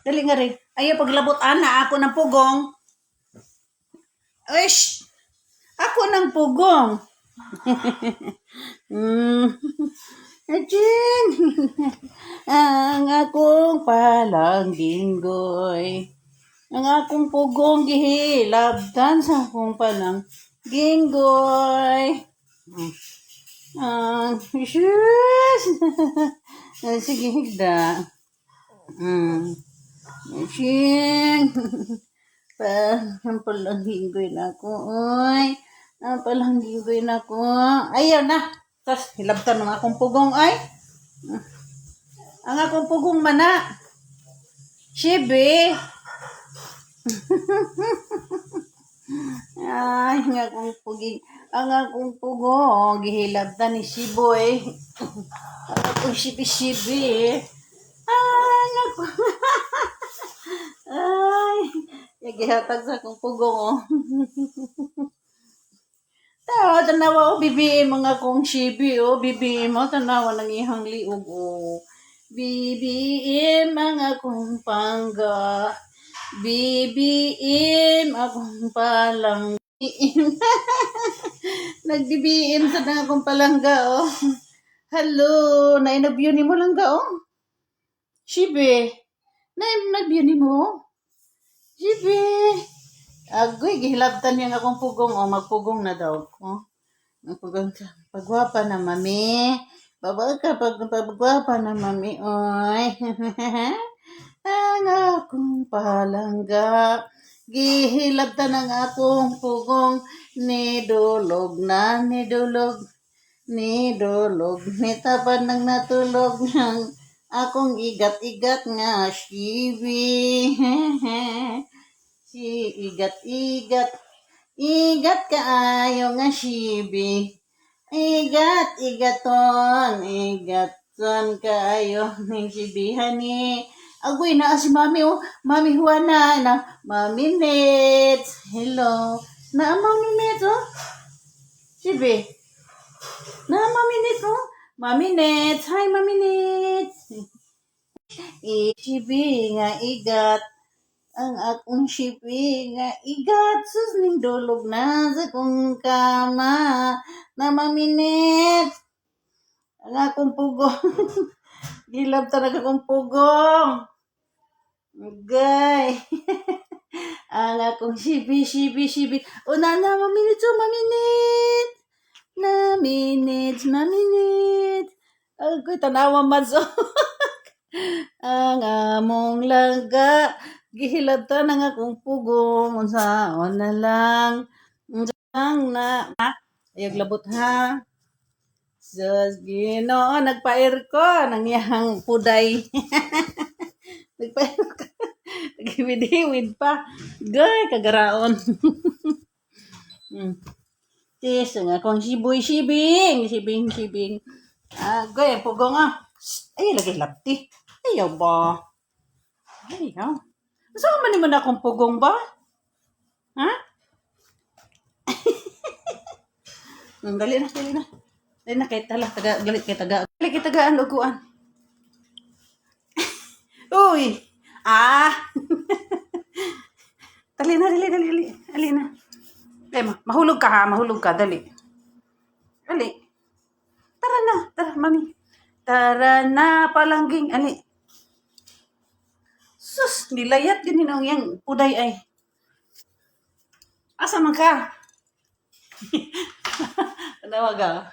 Dali nga rin. Ayaw paglabot ana ako ng pugong. Uish! Ako ng pugong. Ajin! Ang akong palang ginggoy. Ang akong pugong gihilabtan sa akong palang ginggoy. Shush! Sige, higda. Sing! Ang palang ginggoy na ko, oy. Ang palang ginggoy na ko. Ayaw na. Tapos, hilabtan ng akong pugong, ay. Ang akong pugong mana. Shibi. Ay, ang akong pugong, gihilabtan ni Shiboy. Ang akong shibi-shibi. Ay, ay, gihatag sa akong pugong, oh. Tanawa, oh, bibiin mga kong shibi, oh. Bibiin mo, tanawa ng ihang liog, oh. Bibiin mga kong pangga. Bibiim akong palang nagbibiim sa na akong palangga, oh. Hello, nainabyo ni mo langga, oh. Shibe, nainabyo ni mo. Shibe. Agoy, gihilabtan niya akong pugong, oh. Magpugong na daw, oh. Magpugong ka. Pagwapa na, mami. Pagwapa na, mami, oy. Ang akong palangga, gihilabtan ang akong pugong, nidulog, nitapad ng natulog ng akong igat-igat nga shibi. Si igat-igat, igat kaayo nga shibi. Igaton kaayo ng shibihan ni. Agoy na si Mami, oh. Mami Juana na. Mami Nets. Hello. Na Mami Nets, oh. Sibe. Na Mami Nets, oh. Mami Nets. Hi, Mami Nets. Sibe nga igat. Ang akong sibe nga igat. Sus ning dulog na sa kong kama. Na Mami Nets. Ang akong pugong. Gilab talaga akong pugong. Gay. Ang akong shibi. O na, maminit. Maminit. Agoy, tanawa mazo. Ang among langga. Gihilabtan ang akong pugong. Unsaon na lang. Unsaon na. Ayag labot, ha. Just, Ginoo, nagpa-air ko. Nangyahang puday. Nagpa-air ko. Naghiwid-hiwid pa. Gay, kagaraon. Tis, nga kung shibing. Gay, pugo nga. Ay, lagi lapti. Ayaw ba? Ayaw. Saan man naman akong pugong ba? Ha? Dali na. Dali na, kay tala. Galit kay tagaan, luguan. Uy! Dali na. Mahulog ka, ha? Dali. Tara, mami. Tara na, palangging, ali. Sus, nilayat ganin ang yang puday ay. Asa man ka? Tanawa ka.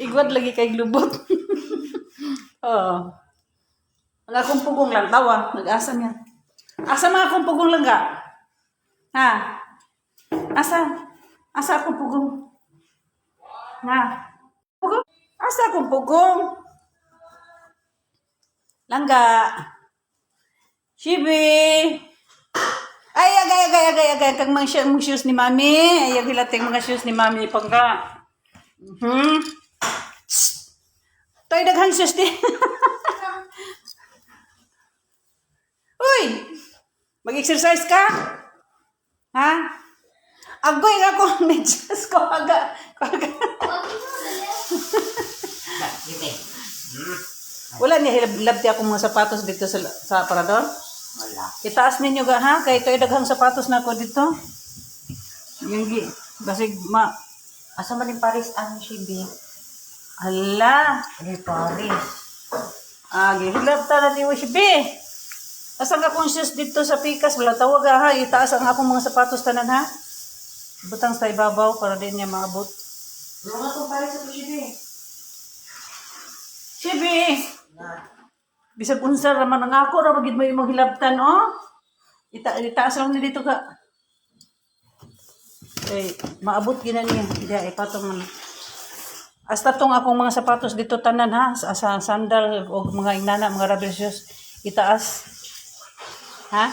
Igwad lagi kay glubot. Oo. Ang akong pugong lang, tawa. Nag-asa niya. Asa mga akong pugong lang ka? Ha? Asa akong pugong? Ha? Pugong? Asa akong pugong? Langga. Shibi. Ay, agay. Kag mga shoes ni mami. Ay, hilating mga shoes ni mami. Pangga. Toy, daghang shoes di. Uy! Mag-exercise ka? Ha? Agoy ako. Medyas ko. Aga. Wala niya hilabti akong mga sapatos dito sa parador. Wala. Itaas ninyo ga ha, kay daghang sapatos na ako dito. Yung basig Asa man yung Paris ang shibi? hala. Ano Paris? Gihilabta na ni Wishbe. Asa nga conscious dito sa pikas, wala tawag ha, itaas ang akong mga sapatos tanan ha. Butang sa ibabaw para din niya maabot. Wala nga itong Paris ang shibi. Shibe! Bisag unsa raman ang ako, ra magid mo imong hilabtan, oh. Itaas lang ni dito ka. Maabot gina niya. Diya, ipatong man. Hasta tong akong mga sapatos dito tanan ha, sa sandal o mga inana, mga rubber shoes, itaas. Ha?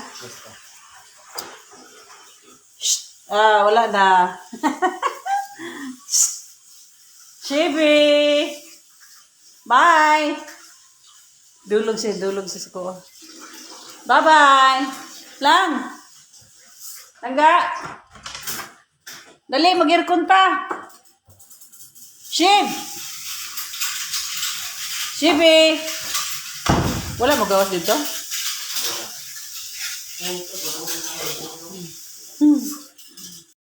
Shh. Wala na. Chibi! Bye! Dulog siya ko. Bye-bye! Lang! Tangga! Dali, mag-aircon pa! Shib! Shibi! Wala magawas dito?